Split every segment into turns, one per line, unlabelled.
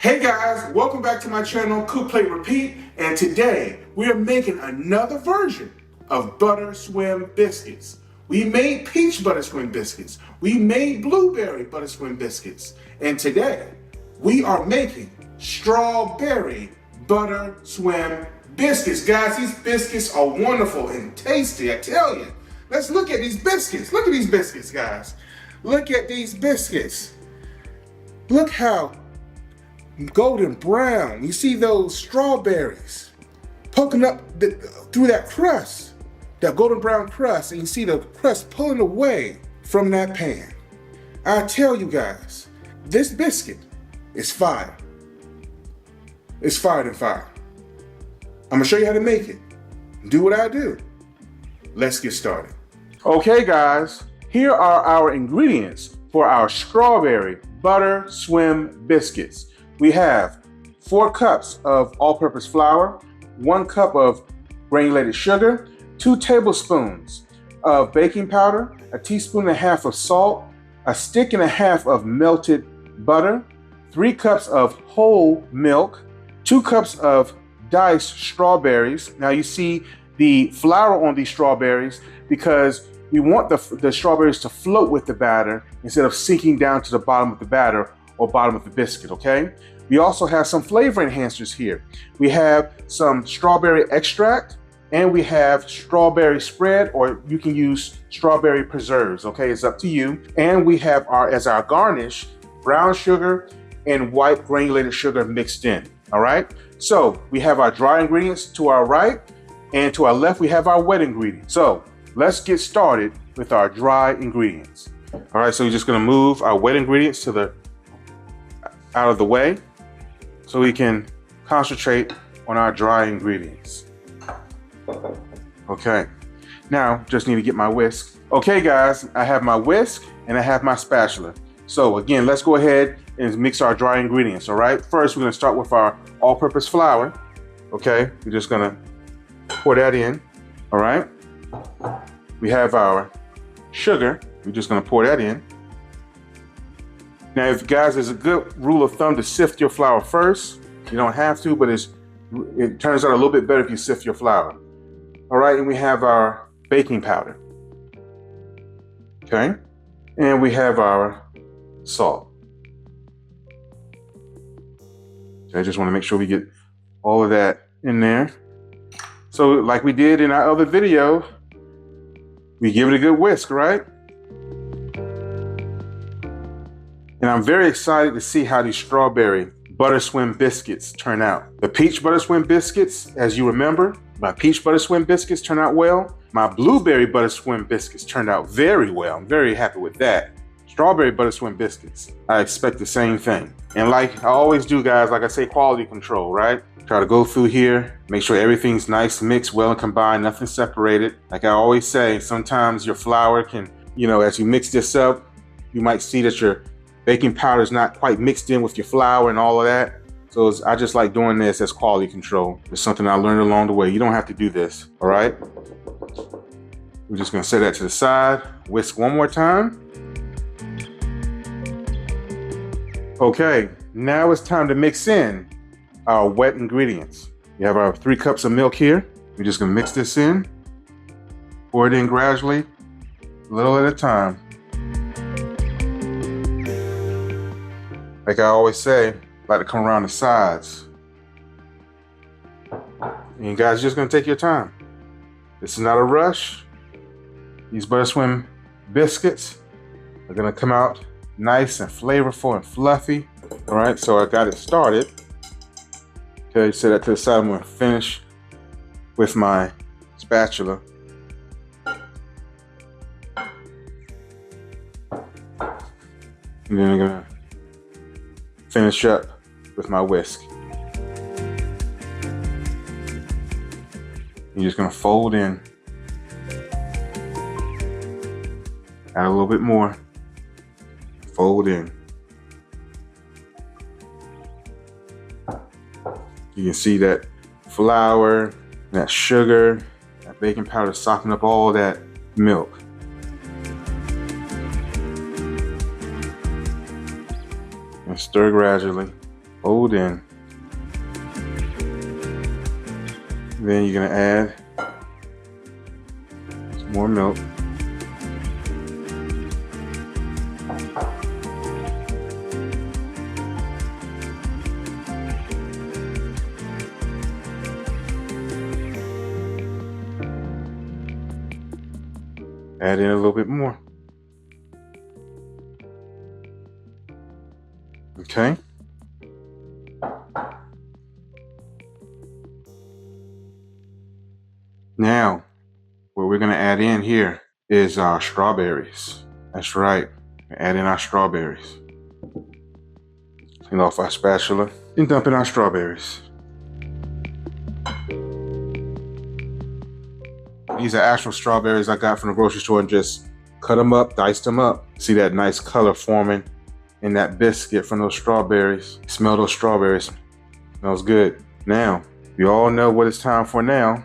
Hey guys, welcome back to my channel, Cook Plate Repeat, and today we are making another version of butter swim biscuits. We made peach butter swim biscuits, we made blueberry butter swim biscuits, and today we are making strawberry butter swim biscuits. Guys, these biscuits are wonderful and tasty, I tell you. Let's look at these biscuits. Look at these biscuits, guys. Look at these biscuits. Look how golden brown. You see those strawberries poking up through that crust, that golden brown crust, and you see the crust pulling away from that pan. I tell you guys, this biscuit is fire. It's fire than fire. I'm gonna show you how to make it. Do what I do. Let's get started. Okay guys, here are our ingredients for our strawberry butter swim biscuits. We have 4 cups of all-purpose flour, 1 cup of granulated sugar, 2 tablespoons of baking powder, a teaspoon and a half of salt, a stick and a half of melted butter, 3 cups of whole milk, 2 cups of diced strawberries. Now you see the flour on these strawberries because we want the strawberries to float with the batter instead of sinking down to the bottom of the batter or bottom of the biscuit, okay? We also have some flavor enhancers here. We have some strawberry extract and we have strawberry spread, or you can use strawberry preserves, okay? It's up to you. And we have as our garnish, brown sugar and white granulated sugar mixed in, all right? So we have our dry ingredients to our right, and to our left we have our wet ingredients. So let's get started with our dry ingredients. All right, so we're just gonna move our wet ingredients out of the way so we can concentrate on our dry ingredients. Okay, now just need to get my whisk. Okay guys, I have my whisk and I have my spatula. So again, let's go ahead and mix our dry ingredients, all right? First, we're gonna start with our all-purpose flour. Okay, we're just gonna pour that in, all right? We have our sugar. We're just gonna pour that in. Now, if guys, there's a good rule of thumb to sift your flour first. You don't have to, but it turns out a little bit better if you sift your flour. All right, and we have our baking powder. Okay, and we have our salt. Okay, I just want to make sure we get all of that in there. So like we did in our other video, we give it a good whisk, right? And I'm very excited to see how these strawberry butter swim biscuits turn out. The peach butter swim biscuits, as you remember, my peach butter swim biscuits turned out well. My blueberry butter swim biscuits turned out very well. I'm very happy with that. Strawberry butter swim biscuits, I expect the same thing. And like I always do, guys, like I say, quality control, right? Try to go through here, make sure everything's nice, mixed, well and combined, nothing separated. Like I always say, sometimes your flour can, as you mix this up, you might see that your baking powder is not quite mixed in with your flour and all of that. So I just like doing this as quality control. It's something I learned along the way. You don't have to do this, all right? We're just gonna set that to the side, whisk one more time. Okay, now it's time to mix in our wet ingredients. We have our 3 cups of milk here. We're just gonna mix this in, pour it in gradually, a little at a time. Like I always say, I like to come around the sides. And you guys just gonna take your time. This is not a rush. These butter swim biscuits are gonna come out nice and flavorful and fluffy. All right, so I got it started. Okay, set that to the side. I'm gonna finish with my spatula. And then I'm gonna finish up with my whisk. You're just gonna fold in. Add a little bit more. Fold in. You can see that flour, that sugar, that baking powder soften up all that milk. And stir gradually.
Hold in. Then you're gonna add some more milk. Add in a little bit more. Okay. Now, what we're gonna add in here is our strawberries. That's right, add in our strawberries. Clean off our spatula and dump in our strawberries. These are actual strawberries I got from the grocery store and just cut them up, diced them up. See that nice color forming in that biscuit from those strawberries. Smell those strawberries, smells good. Now, you all know what it's time for now.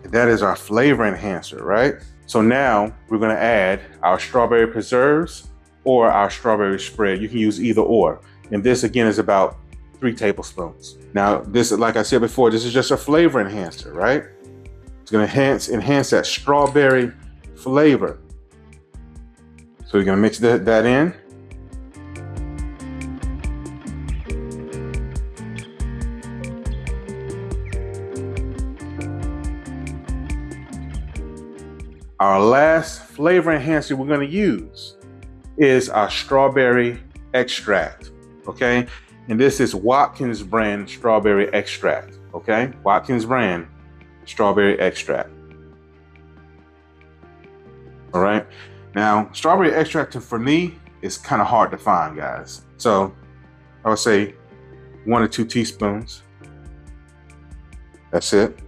That is our flavor enhancer, right? So now we're gonna add our strawberry preserves or our strawberry spread. You can use either or. And this again is about 3 tablespoons. Now this, like I said before, this is just a flavor enhancer, right? It's gonna enhance that strawberry flavor. So you're gonna mix that in. Our last flavor enhancer we're gonna use is our strawberry extract, okay? And this is Watkins brand strawberry extract, okay? Watkins brand strawberry extract. All right, now strawberry extract for me is kind of hard to find, guys. So I would say 1 or 2 teaspoons. That's it.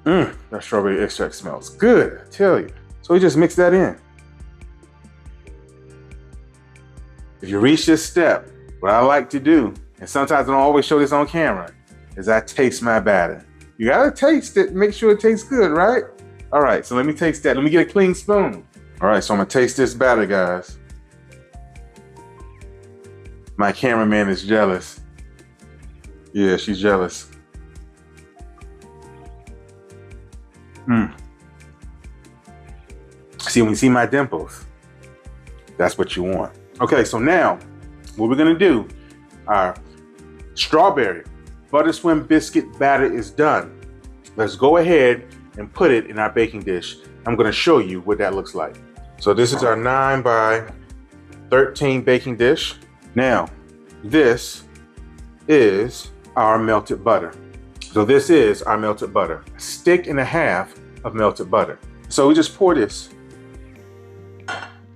That strawberry extract smells good, I tell you. So we just mix that in. If you reach this step, what I like to do, and sometimes I don't always show this on camera, is I taste my batter. You gotta taste it, make sure it tastes good, right? All right, so let me taste that. Let me get a clean spoon. All right, so I'm gonna taste this batter, guys. My cameraman is jealous. Yeah, she's jealous. See, when you see my dimples, that's what you want. Okay, so now what we're gonna do, our strawberry butter swim biscuit batter is done. Let's go ahead and put it in our baking dish. I'm gonna show you what that looks like. So this is our 9 by 13 baking dish. Now, this is our melted butter. So this is our melted butter, 1.5 sticks of melted butter. So we just pour this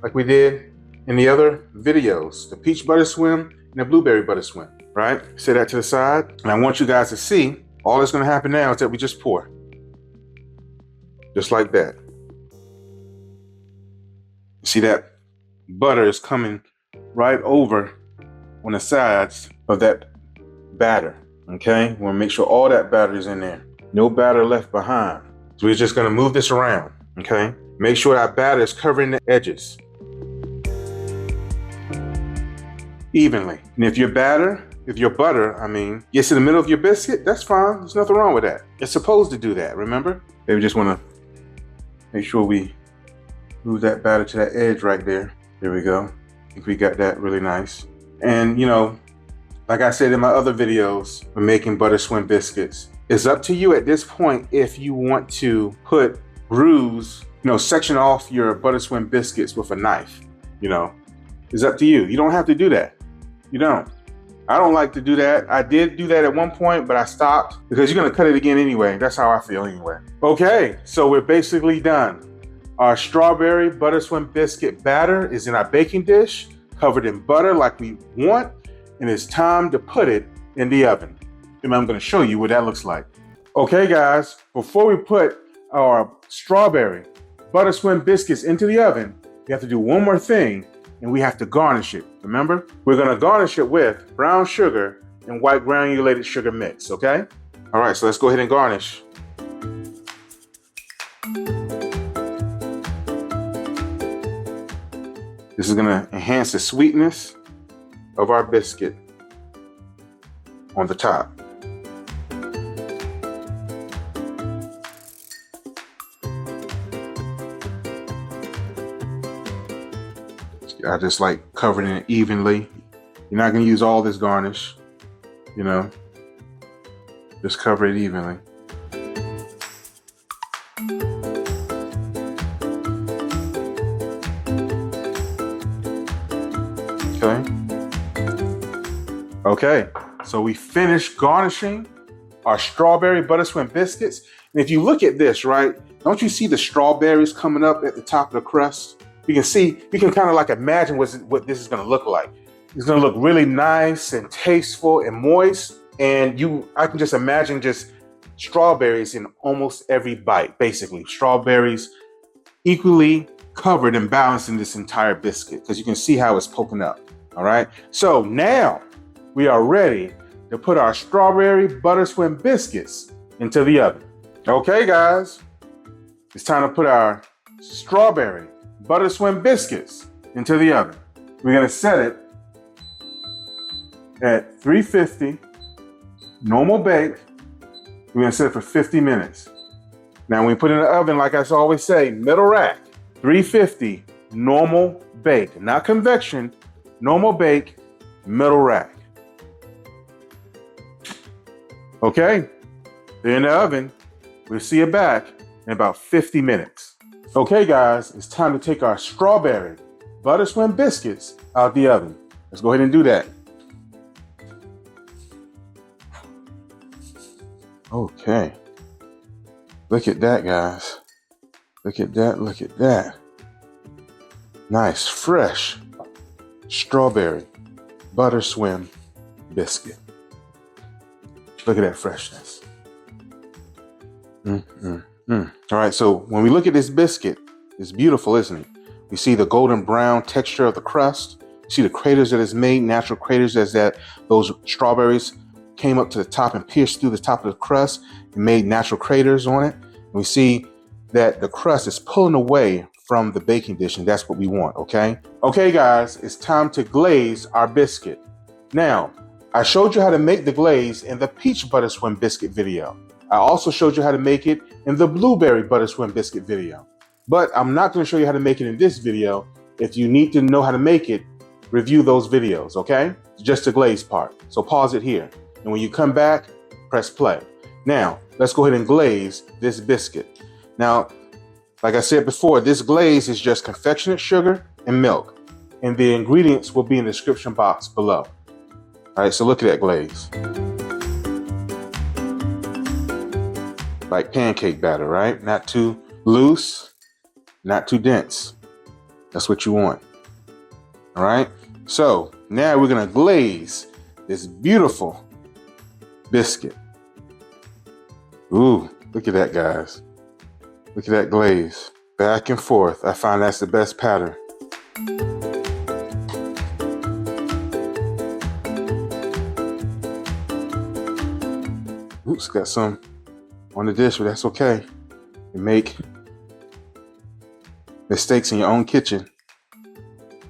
like we did in the other videos, the peach butter swim and the blueberry butter swim, right? Set that to the side. And I want you guys to see, all that's gonna happen now is that we just pour. Just like that. See that butter is coming right over on the sides of that batter, okay? We wanna make sure all that batter is in there. No batter left behind. So we're just gonna move this around, okay? Make sure that batter is covering the edges evenly. And if your butter, gets in the middle of your biscuit, that's fine. There's nothing wrong with that. It's supposed to do that, remember? Maybe just wanna make sure we move that batter to that edge right there. There we go. I think we got that really nice. And you know, like I said in my other videos, we're making butter swim biscuits. It's up to you at this point if you want to put bruise, section off your butter swim biscuits with a knife. It's up to you. You don't have to do that. You don't. I don't like to do that. I did do that at one point, but I stopped because you're gonna cut it again anyway. That's how I feel anyway. Okay, so we're basically done. Our strawberry butter swim biscuit batter is in our baking dish, covered in butter like we want, and it's time to put it in the oven. And I'm gonna show you what that looks like. Okay guys, before we put our strawberry butter swim biscuits into the oven, we have to do one more thing, and we have to garnish it. Remember? We're gonna garnish it with brown sugar and white granulated sugar mix, okay? All right, so let's go ahead and garnish. This is gonna enhance the sweetness of our biscuit. on the top. I just like covering it evenly. You're not gonna use all this garnish, you know, just cover it evenly. Okay, so we finished garnishing our strawberry butter swim biscuits. And if you look at this, right, don't you see the strawberries coming up at the top of the crust? You can see, you can kind of like imagine what this is gonna look like. It's gonna look really nice and tasteful and moist. And I can just imagine just strawberries in almost every bite, basically. Strawberries equally covered and balanced in this entire biscuit, because you can see how it's poking up, all right? So now we are ready to put our strawberry butter swim biscuits into the oven. Okay, guys, it's time to put our strawberry butter swim biscuits into the oven. We're gonna set it at 350, normal bake. We're gonna set it for 50 minutes. Now, when we put it in the oven, like I always say, middle rack, 350, normal bake, not convection, normal bake, middle rack. Okay, they're in the oven. We'll see it back in about 50 minutes. Okay, guys, it's time to take our strawberry butter swim biscuits out the oven. Let's go ahead and do that. Okay, look at that, guys. Look at that, look at that. Nice, fresh strawberry butter swim biscuit. Look at that freshness. All right, so when we look at this biscuit, it's beautiful, isn't it? We see the golden brown texture of the crust. You see the craters that it's made, natural craters, as that those strawberries came up to the top and pierced through the top of the crust and made natural craters on it. And we see that the crust is pulling away from the baking dish, and that's what we want, okay? Okay, guys, it's time to glaze our biscuit. Now, I showed you how to make the glaze in the peach butter swim biscuit video. I also showed you how to make it in the blueberry butter swim biscuit video. But I'm not going to show you how to make it in this video. If you need to know how to make it, review those videos, okay? Just the glaze part. So pause it here. And when you come back, press play. Now, let's go ahead and glaze this biscuit. Now, like I said before, this glaze is just confectionate sugar and milk. And the ingredients will be in the description box below. All right, so look at that glaze. Like pancake batter, right? Not too loose, not too dense. That's what you want. All right, so now we're gonna glaze this beautiful biscuit. Ooh, look at that, guys. Look at that glaze. Back and forth. I find that's the best pattern. Oops, got some on the dish, but that's okay. You make mistakes in your own kitchen.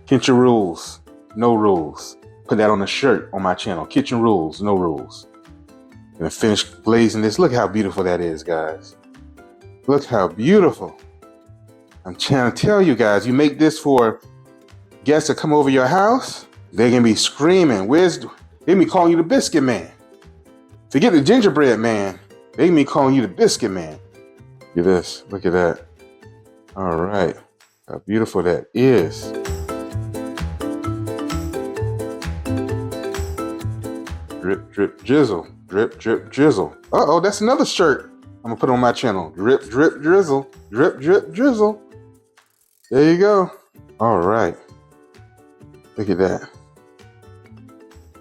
Kitchen rules, no rules. Put that on a shirt on my channel. Kitchen rules, no rules. Gonna finish glazing this. Look how beautiful that is, guys. Look how beautiful. I'm trying to tell you guys, you make this for guests that come over your house, they're gonna be screaming, they're gonna be calling you the biscuit man. Forget the gingerbread man. They me calling you the biscuit man. Look at this. Look at that. All right. How beautiful that is. Drip, drip, drizzle. Drip, drip, drizzle. Uh-oh, that's another shirt I'm gonna put on my channel. Drip, drip, drizzle. Drip, drip, drizzle. There you go. All right. Look at that.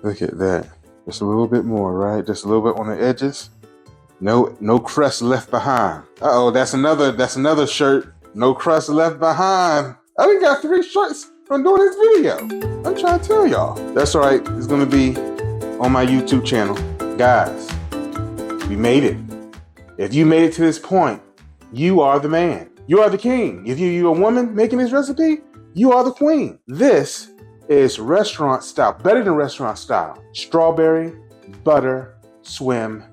Look at that. Just a little bit more, right? Just a little bit on the edges. No crust left behind. Uh-oh, that's another shirt. No crust left behind. I done got 3 shirts from doing this video. I'm trying to tell y'all. That's all right. It's gonna be on my YouTube channel. Guys, we made it. If you made it to this point, you are the man. You are the king. If you're a woman making this recipe, you are the queen. This is restaurant style, better than restaurant style. Strawberry Butter Swim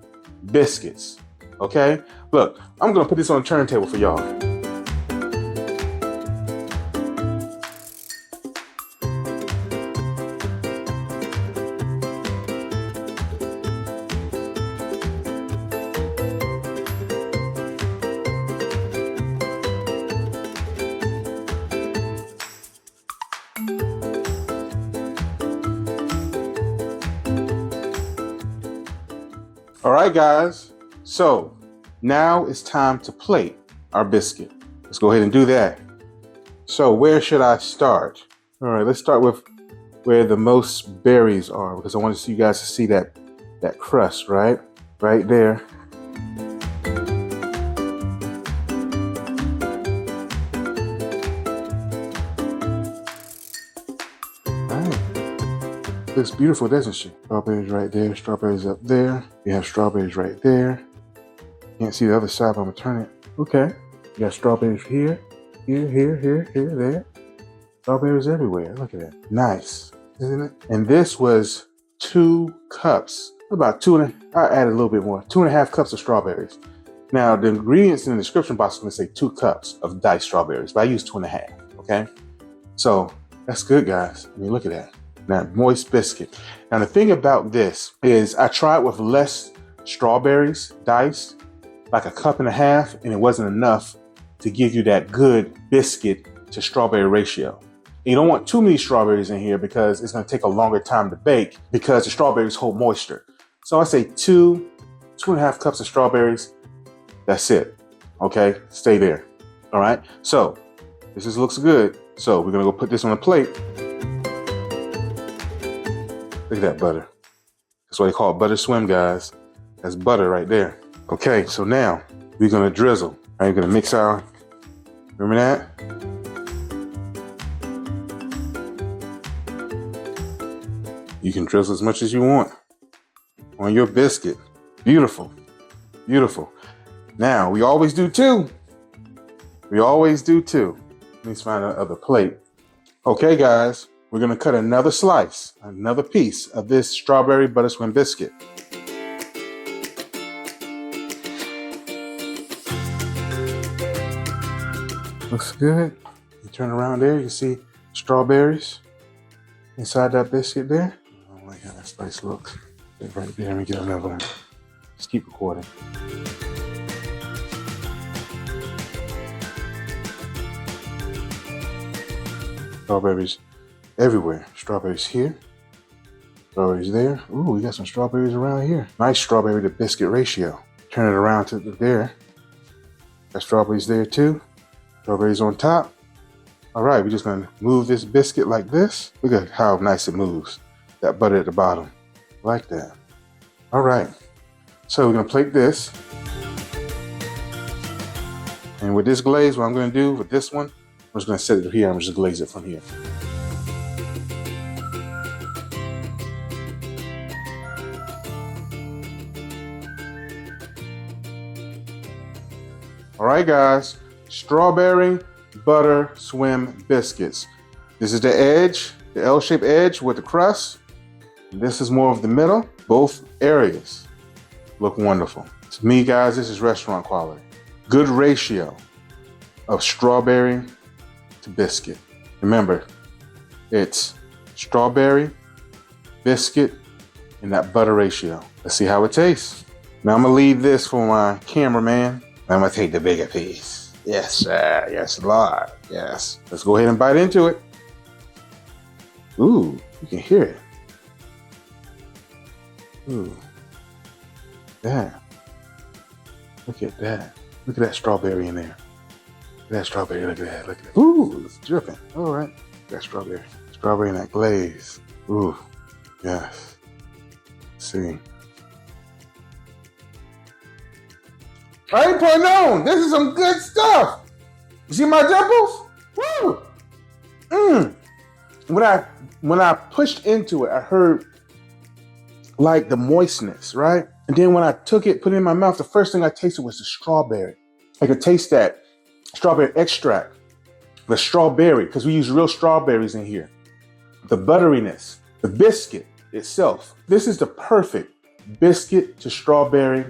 Biscuits. Okay? Look, I'm gonna put this on the turntable for y'all. All right, guys. So now it's time to plate our biscuit. Let's go ahead and do that. So where should I start? All right, let's start with where the most berries are, because I want you guys to see that crust, right? Right there. Looks beautiful, doesn't she? Strawberries right there, strawberries up there. You have strawberries right there. Can't see the other side, but I'm gonna turn it. Okay. You got strawberries here, here, there. Strawberries everywhere. Look at that. Nice, isn't it? And this was 2 cups. About 2.5, I added a little bit more. 2.5 cups of strawberries. Now, the ingredients in the description box is gonna say 2 cups of diced strawberries, but I used 2.5, okay? So that's good, guys. I mean, look at that. That moist biscuit. Now the thing about this is I tried with less strawberries diced, like 1.5 cups, and it wasn't enough to give you that good biscuit to strawberry ratio. And you don't want too many strawberries in here because it's going to take a longer time to bake because the strawberries hold moisture. So I say 2.5 cups of strawberries. That's it. Okay, stay there. All right. So this just looks good. So we're going to go put this on a plate. Look at that butter. That's why they call it butter swim, guys. That's butter right there. Okay, so now we're gonna drizzle. Right, we're gonna mix our, remember that? You can drizzle as much as you want on your biscuit. Beautiful, beautiful. Now, we always do 2. We always do 2. Let's find another plate. Okay, guys. We're gonna cut another slice, another piece of this strawberry butter swim biscuit. Looks good. You turn around there, you see strawberries inside that biscuit there. I like how that slice looks. Right there, let me get another one. Just keep recording. Strawberries everywhere. Strawberries here, strawberries there. Ooh, we got some strawberries around here. Nice strawberry to biscuit ratio. Turn it around to there. Got strawberries there too. Strawberries on top. All right, we're just gonna move this biscuit like this. Look at how nice it moves. That butter at the bottom, like that. All right, so we're gonna plate this. And with this glaze, what I'm gonna do with this one, I'm just gonna set it here. I'm just glaze it from here. All right, guys, strawberry butter swim biscuits. This is the edge, the L-shaped edge with the crust. This is more of the middle. Both areas look wonderful. To me, guys, this is restaurant quality. Good ratio of strawberry to biscuit. Remember, it's strawberry, biscuit, and that butter ratio. Let's see how it tastes. Now I'm gonna leave this for my cameraman. I'm gonna take the bigger piece. Yes, sir. Yes, Lord. Yes. Let's go ahead and bite into it. Ooh, you can hear it. Ooh. Yeah. Look at that. Look at that strawberry in there. Look at that strawberry. Look at that. Look at that. Ooh, it's dripping. All right. That strawberry. Strawberry and that glaze. Ooh. Yes. Let's see. I ain't putting on. This is some good stuff. You see my dimples? Woo! When I pushed into it, I heard like the moistness, right? And then when I took it, put it in my mouth, the first thing I tasted was the strawberry. I could taste that strawberry extract, the strawberry, because we use real strawberries in here. The butteriness, the biscuit itself. This is the perfect biscuit to strawberry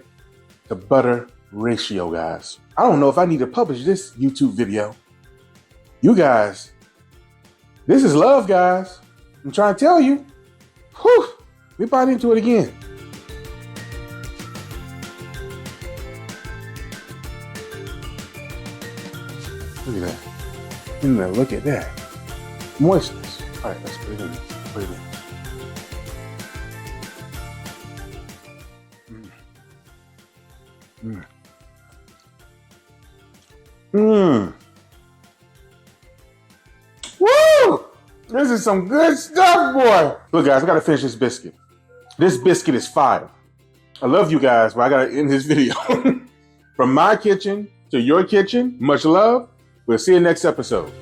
to butter ratio, guys. I don't know if I need to publish this YouTube video. You guys, this is love, guys. I'm trying to tell you. Whew, we bite into it again. Look at that. Look at that. Moistness. All right, let's put it in. Put it in. Woo! This is some good stuff, boy. Look, guys, I gotta finish this biscuit. This biscuit is fire. I love you guys, but I gotta end this video. From my kitchen to your kitchen, much love. We'll see you next episode.